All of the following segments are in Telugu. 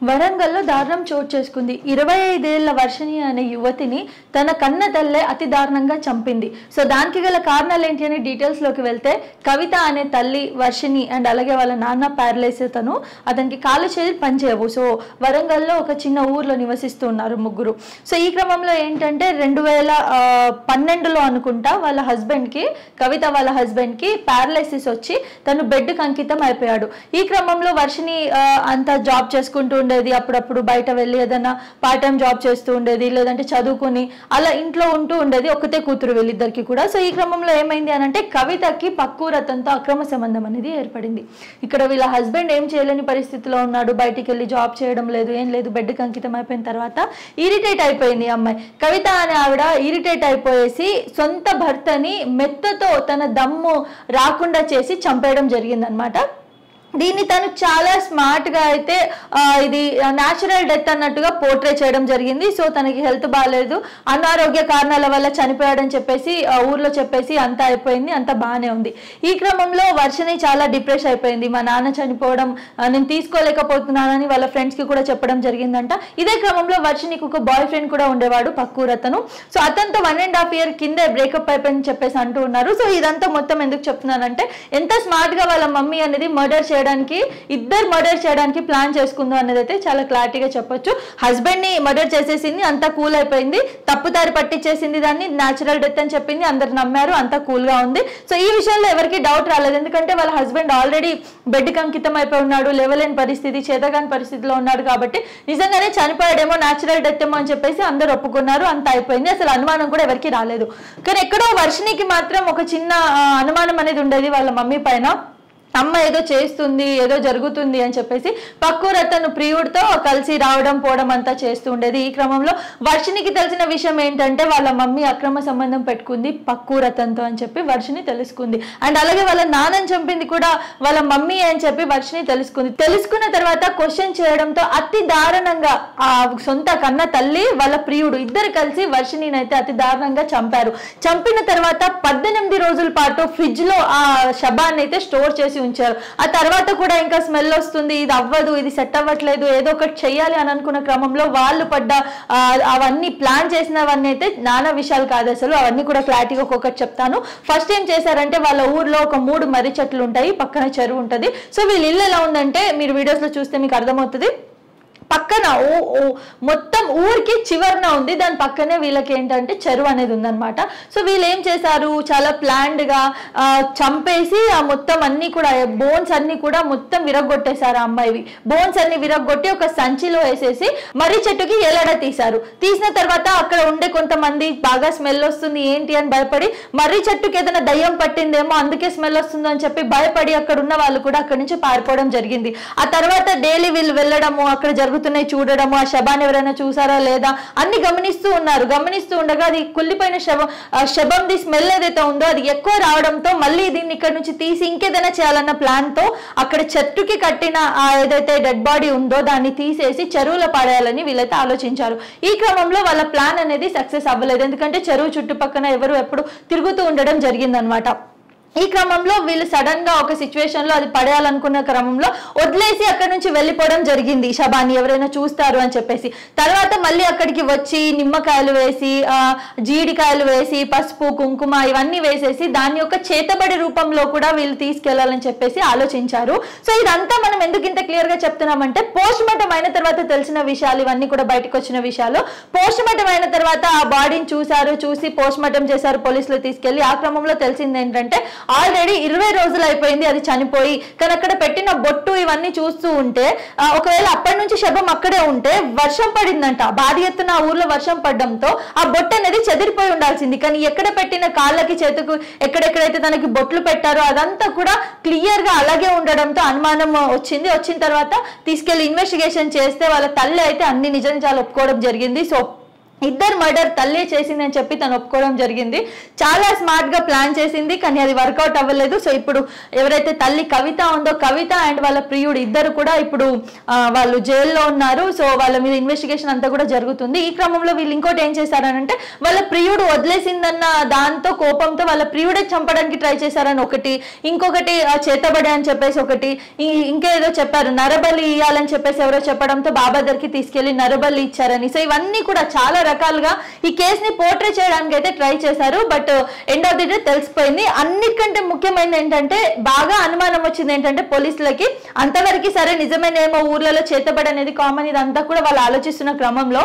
వరంగల్లో దారుణం చోటు చేసుకుంది. 25 ఏళ్ల వర్షిణి అనే యువతిని తన కన్న తల్లే అతి దారుణంగా చంపింది. సో దానికి గల కారణాలు ఏంటి అనే డీటెయిల్స్లోకి వెళ్తే, కవిత అనే తల్లి వర్షిణి అండ్ అలాగే వాళ్ళ నాన్న ప్యారలైజ్, అతనికి కాలు చేతులు పనిచేయవు. సో వరంగల్లో ఒక చిన్న ఊర్లో నివసిస్తూ ఉన్నారు ముగ్గురు. సో ఈ క్రమంలో ఏంటంటే 2012లో అనుకుంటా వాళ్ళ హస్బెండ్కి, కవిత వాళ్ళ హస్బెండ్కి ప్యారలైసిస్ వచ్చి తను బెడ్కి అంకితం అయిపోయాడు. ఈ క్రమంలో వర్షిణి అంతా జాబ్ చేసుకుంటూ ఉండేది. అప్పుడప్పుడు బయట వెళ్ళి ఏదైనా పార్ట్ టైం జాబ్ చేస్తూ ఉండేది, లేదంటే చదువుకుని అలా ఇంట్లో ఉంటూ ఉండేది. ఒకతే కూతురు వీళ్ళిద్దరికి కూడా. సో ఈ క్రమంలో ఏమైంది అని అంటే, కవితకి పక్కూరు అతనితో అక్రమ సంబంధం అనేది ఏర్పడింది. ఇక్కడ వీళ్ళ హస్బెండ్ ఏం చేయలేని పరిస్థితిలో ఉన్నాడు, బయటికి వెళ్ళి జాబ్ చేయడం లేదు, ఏం లేదు, బెడ్కి అంకితం అయిపోయిన తర్వాత ఇరిటేట్ అయిపోయింది అమ్మాయి. కవిత అనే ఆవిడ ఇరిటేట్ అయిపోయేసి సొంత భర్తని మెత్తతో తన దమ్ము రాకుండా చేసి చంపేయడం జరిగిందనమాట. దీన్ని తను చాలా స్మార్ట్గా అయితే ఇది న్యాచురల్ డెత్ అన్నట్టుగా పోర్ట్రే చేయడం జరిగింది. సో తనకి హెల్త్ బాగాలేదు, అనారోగ్య కారణాల వల్ల చనిపోయాడని చెప్పేసి ఊర్లో చెప్పేసి అంతా అయిపోయింది, అంతా బాగానే ఉంది. ఈ క్రమంలో వర్షిణి చాలా డిప్రెస్ అయిపోయింది. మా నాన్న చనిపోవడం నేను తీసుకోలేకపోతున్నానని వాళ్ళ ఫ్రెండ్స్కి కూడా చెప్పడం జరిగిందంట. ఇదే క్రమంలో వర్షిణికి ఒక బాయ్ ఫ్రెండ్ కూడా ఉండేవాడు పక్కూరు అతను. సో అతనితో 1.5 year కిందే బ్రేకప్ అయిపోయిందని చెప్పేసి అంటూ ఉన్నారు. సో ఇదంతా మొత్తం ఎందుకు చెప్తున్నానంటే, ఎంత స్మార్ట్గా వాళ్ళ మమ్మీ అనేది ఇద్దరు మర్డర్ చేయడానికి ప్లాన్ చేసుకుందో అనేది అయితే చాలా క్లారిటీగా చెప్పొచ్చు. హస్బెండ్ ని మర్డర్ చేసేసింది, అంతా కూల్ అయిపోయింది, తప్పుదారి పట్టించేసింది, దాన్ని న్యాచురల్ డెత్ అని చెప్పింది, అందరు నమ్మారు, అంతా కూల్ గా ఉంది. సో ఈ విషయంలో ఎవరికి డౌట్ రాలేదు, ఎందుకంటే వాళ్ళ హస్బెండ్ ఆల్రెడీ బెడ్కి అంకితం అయిపోయి ఉన్నాడు, లేవలేని పరిస్థితి, చేతగాని పరిస్థితిలో ఉన్నాడు. కాబట్టి నిజంగానే చనిపోయాడేమో, న్యాచురల్ డెత్ ఏమో అని చెప్పేసి అందరు ఒప్పుకున్నారు, అంత అయిపోయింది. అసలు అనుమానం కూడా ఎవరికి రాలేదు. కానీ ఎక్కడో వర్షిణికి మాత్రం ఒక చిన్న అనుమానం అనేది ఉండేది వాళ్ళ మమ్మీ పైన. అమ్మ ఏదో చేస్తుంది, ఏదో జరుగుతుంది అని చెప్పేసి పక్కూరు అతను ప్రియుడితో కలిసి రావడం పోవడం అంతా చేస్తూ ఉండేది. ఈ క్రమంలో వర్షిణికి తెలిసిన విషయం ఏంటంటే, వాళ్ళ మమ్మీ అక్రమ సంబంధం పెట్టుకుంది పక్కూరు అతనితో అని చెప్పి వర్షిణి తెలుసుకుంది. అండ్ అలాగే వాళ్ళ నాన్నని చంపింది కూడా వాళ్ళ మమ్మీ అని చెప్పి వర్షిణి తెలుసుకుంది. తెలుసుకున్న తర్వాత క్వశ్చన్ చేయడంతో అతి దారుణంగా ఆ సొంత కన్న తల్లి వాళ్ళ ప్రియుడు ఇద్దరు కలిసి వర్షిణిని అయితే అతి దారుణంగా చంపారు. చంపిన తర్వాత 18 రోజుల పాటు ఫ్రిడ్జ్ లో ఆ శవాన్ని అయితే స్టోర్ చేసి ఉంచారు. ఆ తర్వాత కూడా ఇంకా స్మెల్ వస్తుంది, ఇది అవ్వదు, ఇది సెట్ అవ్వట్లేదు, ఏదో ఒకటి చెయ్యాలి అని అనుకున్న క్రమంలో వాళ్ళు పడ్డ అవన్నీ ప్లాన్ చేసినవన్నీ అయితే నానా విషయాలు కాదు అసలు. అవన్నీ కూడా క్లారిటీగా ఒక్కొక్కటి చెప్తాను. ఫస్ట్ ఏం చేశారంటే, వాళ్ళ ఊర్లో ఒక 3 మర్రి చెట్లు ఉంటాయి, పక్కన చెరువు ఉంటుంది. సో వీళ్ళ ఇల్లు ఎలా ఉందంటే, మీరు వీడియోస్ లో చూస్తే మీకు అర్థమవుతుంది, పక్కన మొత్తం ఊరికి చివరన ఉంది, దాని పక్కనే వీళ్ళకి ఏంటంటే చెరువు అనేది ఉందన్నమాట. సో వీళ్ళు ఏం చేశారు, చాలా ప్లాన్డ్ గా చంపేసి ఆ మొత్తం అన్ని కూడా బోన్స్ అన్ని కూడా మొత్తం విరగొట్టేశారు. ఆ అమ్మాయివి బోన్స్ అన్ని విరగొట్టి ఒక సంచిలో వేసేసి మర్రి చెట్టుకి ఎలాడ తీశారు. తీసిన తర్వాత అక్కడ ఉండే కొంతమంది బాగా స్మెల్ వస్తుంది ఏంటి అని భయపడి, మర్రి చెట్టుకి ఏదైనా దయ్యం పట్టిందేమో అందుకే స్మెల్ వస్తుందో అని చెప్పి భయపడి అక్కడ ఉన్న వాళ్ళు కూడా అక్కడి నుంచి పారిపోవడం జరిగింది. ఆ తర్వాత డైలీ వీళ్ళు వెళ్ళడము, అక్కడ జరుగుతున్నాయి చూడడము, ఆ శవాన్ని ఎవరైనా చూసారా లేదా అన్ని గమనిస్తూ ఉన్నారు. గమనిస్తూ ఉండగా అది కుళ్ళిపోయిన శవంది స్మెల్ ఏదైతే ఉందో అది ఎక్కువ రావడంతో మళ్ళీ దీన్ని ఇక్కడ నుంచి తీసి ఇంకేదైనా చేయాలన్న ప్లాన్ తో అక్కడ చెట్టుకి కట్టిన ఏదైతే డెడ్ బాడీ ఉందో దాన్ని తీసేసి చెరువులో పడేయాలని వీళ్ళైతే ఆలోచించారు. ఈ క్రమంలో వాళ్ళ ప్లాన్ అనేది సక్సెస్ అవ్వలేదు, ఎందుకంటే చెరువు చుట్టుపక్కన ఎవరు ఎప్పుడు తిరుగుతూ ఉండడం జరిగిందనమాట. ఈ క్రమంలో వీళ్ళు సడన్ గా ఒక సిచ్యువేషన్ లో అది పడేయాలనుకున్న క్రమంలో వదిలేసి అక్కడి నుంచి వెళ్ళిపోవడం జరిగింది, శబాన్ని ఎవరైనా చూస్తారు అని చెప్పేసి. తర్వాత మళ్ళీ అక్కడికి వచ్చి నిమ్మకాయలు వేసి, జీడికాయలు వేసి, పసుపు కుంకుమ ఇవన్నీ వేసేసి దాని యొక్క చేతబడి రూపంలో కూడా వీళ్ళు తీసుకెళ్లాలని చెప్పేసి ఆలోచించారు. సో ఇదంతా మనం ఎందుకు ఇంత క్లియర్ గా చెప్తున్నామంటే, పోస్ట్ మార్టం అయిన తర్వాత తెలిసిన విషయాలు, ఇవన్నీ కూడా బయటకు వచ్చిన విషయాలు. పోస్ట్ మార్టం అయిన తర్వాత ఆ బాడీని చూసి పోస్ట్ మార్టం చేశారు పోలీసులు తీసుకెళ్లి. ఆ క్రమంలో తెలిసింది ఏంటంటే, ఆల్రెడీ 20 రోజులు అయిపోయింది అది చనిపోయి. కానీ అక్కడ పెట్టిన బొట్టు ఇవన్నీ చూస్తూ ఉంటే, ఒకవేళ అప్పటి నుంచి శవం అక్కడే ఉంటే వర్షం పడిందంట, భారీ ఎత్తున ఆ ఊర్లో వర్షం పడడంతో ఆ బొట్టు అనేది చెదిరిపోయి ఉండాల్సింది. కానీ ఎక్కడ పెట్టిన కాళ్ళకి చేతుకు ఎక్కడెక్కడైతే తనకి బొట్లు పెట్టారో అదంతా కూడా క్లియర్ గా అలాగే ఉండడంతో అనుమానం వచ్చింది. వచ్చిన తర్వాత తీసుకెళ్లి ఇన్వెస్టిగేషన్ చేస్తే వాళ్ళ తల్లి అయితే అన్ని నిజాలు ఒప్పుకోవడం జరిగింది. సో ఇద్దరు మర్డర్ తల్లే చేసింది అని చెప్పి తను ఒప్పుకోవడం జరిగింది. చాలా స్మార్ట్ గా ప్లాన్ చేసింది, కానీ అది వర్కౌట్ అవ్వలేదు. సో ఇప్పుడు ఎవరైతే తల్లి కవిత ఉందో, కవిత అండ్ వాళ్ళ ప్రియుడు ఇద్దరు కూడా ఇప్పుడు వాళ్ళు జైల్లో ఉన్నారు. సో వాళ్ళ మీద ఇన్వెస్టిగేషన్ అంతా కూడా జరుగుతుంది. ఈ క్రమంలో వీళ్ళు ఇంకోటి ఏం చేశారనంటే, వాళ్ళ ప్రియుడు వదిలేసిందన్న దాంతో కోపంతో వాళ్ళ ప్రియుడే చంపడానికి ట్రై చేశారని ఒకటి, ఇంకొకటి చేతబడి అని చెప్పేసి ఒకటి, ఇంకేదో చెప్పారు, నరబలి ఇవ్వాలని చెప్పేసి ఎవరో చెప్పడంతో బాబా దగ్గరికి తీసుకెళ్లి నరబలి ఇచ్చారని. సో ఇవన్నీ కూడా చాలా రకాలుగా ఈ కేసుని పోర్ట్రే చేయడానికి అయితే ట్రై చేశారు. But end of the day తెలిసిపోయింది. అన్నిటికంటే ముఖ్యమైనది ఏంటంటే, బాగా అనుమానం వచ్చింది ఏంటంటే పోలీసులకి, అంతవరకు సరే నిజమేనేమో, ఊర్లలో చేతబడి అనేది కామన్, ఇదంతా కూడా వాళ్ళు ఆలోచిస్తున్న క్రమంలో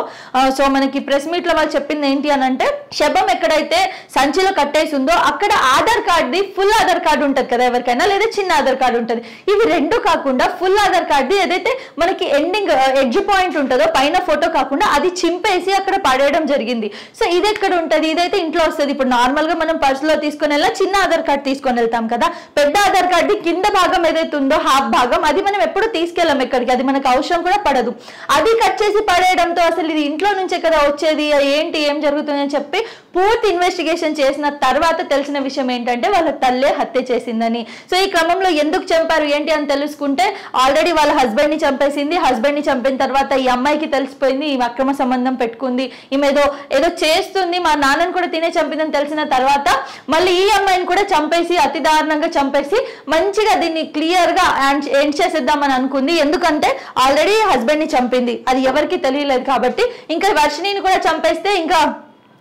సో మనకి ప్రెస్ మీట్ లో వాళ్ళు చెప్పింది ఏంటి అని అంటే, శవం ఎక్కడైతే సంచిలో కట్టేసి ఉందో అక్కడ ఆధార్ కార్డుది ఫుల్ ఆధార్ కార్డు ఉంటది కదా ఎవరికైనా, లేదా చిన్న ఆధార్ కార్డు ఉంటది. ఇవి రెండు కాకుండా ఫుల్ ఆధార్ కార్డు ఏదైతే మనకి ఎండింగ్ ఎడ్జ్ పాయింట్ ఉంటుందో పైన ఫోటో కాకుండా అది చింపేసి అక్కడ పడేయడం జరిగింది. సో ఇది ఎక్కడ ఉంటది, ఇదైతే ఇంట్లో వస్తుంది. ఇప్పుడు నార్మల్ గా మనం పర్స్ లో తీసుకొని వెళ్ళా చిన్న ఆధార్ కార్డు తీసుకొని వెళ్తాం కదా, పెద్ద ఆధార్ కార్డు కింద భాగం ఏదైతే ఉందో హాఫ్ భాగం, అది మనం ఎప్పుడు తీసుకెళ్ళాం ఎక్కడికి, అది మనకు అవసరం కూడా పడదు. అది కట్ చేసి పడేయడంతో అసలు ఇది ఇంట్లో నుంచే కదా వచ్చేది, ఏంటి ఏం జరుగుతుంది అని చెప్పి పూర్తి ఇన్వెస్టిగేషన్ చేసిన తర్వాత తెలిసిన విషయం ఏంటంటే వాళ్ళ తల్లే హత్య చేసిందని. సో ఈ క్రమంలో ఎందుకు చంపారు ఏంటి అని తెలుసుకుంటే, ఆల్రెడీ వాళ్ళ హస్బెండ్ ని చంపేసింది. హస్బెండ్ ని చంపిన తర్వాత ఈ అమ్మాయికి తెలిసిపోయింది ఈ అక్రమ సంబంధం పెట్టుకుంది, ఈమె ఏదో చేస్తుంది, మా నాన్నని కూడా తినే చంపిందని తెలిసిన తర్వాత మళ్ళీ ఈ అమ్మాయిని కూడా చంపేసి, అతి దారుణంగా చంపేసి మంచిగా దీన్ని క్లియర్ గా ఎండ్ చేసేద్దామని అనుకుంది. ఎందుకంటే ఆల్రెడీ హస్బెండ్ ని చంపింది, అది ఎవరికి తెలియలేదు కాబట్టి. ఇంకా వర్షిణిని కూడా చంపేస్తే ఇంకా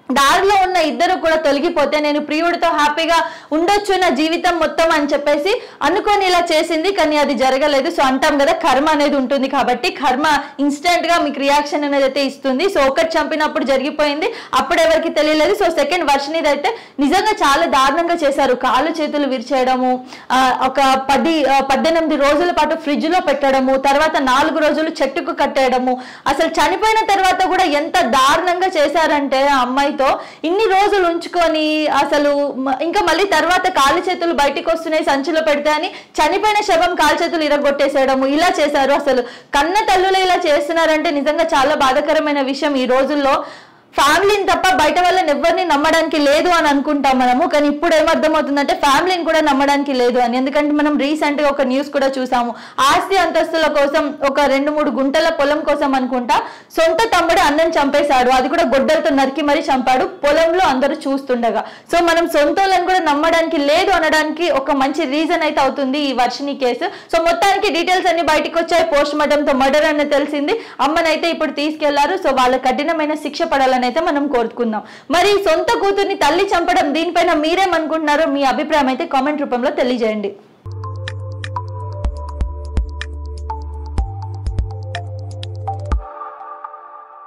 దారిలో ఉన్న ఇద్దరు కూడా తొలగిపోతే నేను ప్రియుడితో హ్యాపీగా ఉండొచ్చు నా జీవితం మొత్తం అని చెప్పేసి అనుకొని ఇలా చేసింది. కానీ అది జరగలేదు. సో అంటాం కదా కర్మ అనేది ఉంటుంది, కాబట్టి కర్మ ఇన్స్టెంట్ గా మీకు రియాక్షన్ అనేది అయితే ఇస్తుంది. సో ఒకటి చంపినప్పుడు జరిగిపోయింది, అప్పుడు ఎవరికి తెలియలేదు. సో సెకండ్ వర్షన్ది అయితే నిజంగా చాలా దారుణంగా చేశారు. కాళ్ళు చేతులు విరిచేయడము, ఒక 18 రోజుల పాటు ఫ్రిడ్జ్ లో పెట్టడము, తర్వాత 4 రోజులు చెట్టుకు కట్టేయడము, అసలు చనిపోయిన తర్వాత కూడా ఎంత దారుణంగా చేశారంటే ఆ అమ్మాయితో ఇన్ని రోజులు ఉంచుకొని అసలు ఇంకా మళ్ళీ తర్వాత కాళ్ళు చేతులు బయటికి వస్తున్నాయి సంచిలో పెడితే అని చనిపోయిన శవం కాళ్ళు చేతులు ఇరగొట్టేసేయడము, ఇలా చేశారు. అసలు కన్న తల్లులు ఇలా చేస్తున్నారంటే నిజంగా చాలా బాధాకరమైన విషయం. ఈ రోజుల్లో ఫ్యామిలీని తప్ప బయట వాళ్ళని ఎవరిని నమ్మడానికి లేదు అని అనుకుంటాం మనము, కానీ ఇప్పుడు ఏమర్థమవుతుందంటే ఫ్యామిలీని కూడా నమ్మడానికి లేదు అని. ఎందుకంటే మనం రీసెంట్ గా ఒక న్యూస్ కూడా చూసాము, ఆస్తి అంతస్తుల కోసం ఒక 2-3 గుంటల పొలం కోసం అనుకుంటా సొంత తమ్ముడు అన్నని చంపేశాడు, అది కూడా గొడ్డలతో నరికి మరీ చంపాడు పొలంలో అందరూ చూస్తుండగా. సో మనం సొంతలను కూడా నమ్మడానికి లేదు అనడానికి ఒక మంచి రీజన్ అయితే అవుతుంది ఈ వర్షిణి కేసు. సో మొత్తానికి డీటెయిల్స్ అన్ని బయటకు వచ్చాయి. పోస్ట్ మార్టం తో మర్డర్ అని తెలిసింది. అమ్మనైతే ఇప్పుడు తీసుకెళ్లారు. సో వాళ్ళ కఠినమైన శిక్ష పడాలని అయితే మనం కోరుకుందాం. మరి సొంత కూతుర్ని తల్లి చంపడం, దీనిపైన మీరేమనుకుంటున్నారో మీ అభిప్రాయం అయితే కామెంట్ రూపంలో తెలియజేయండి.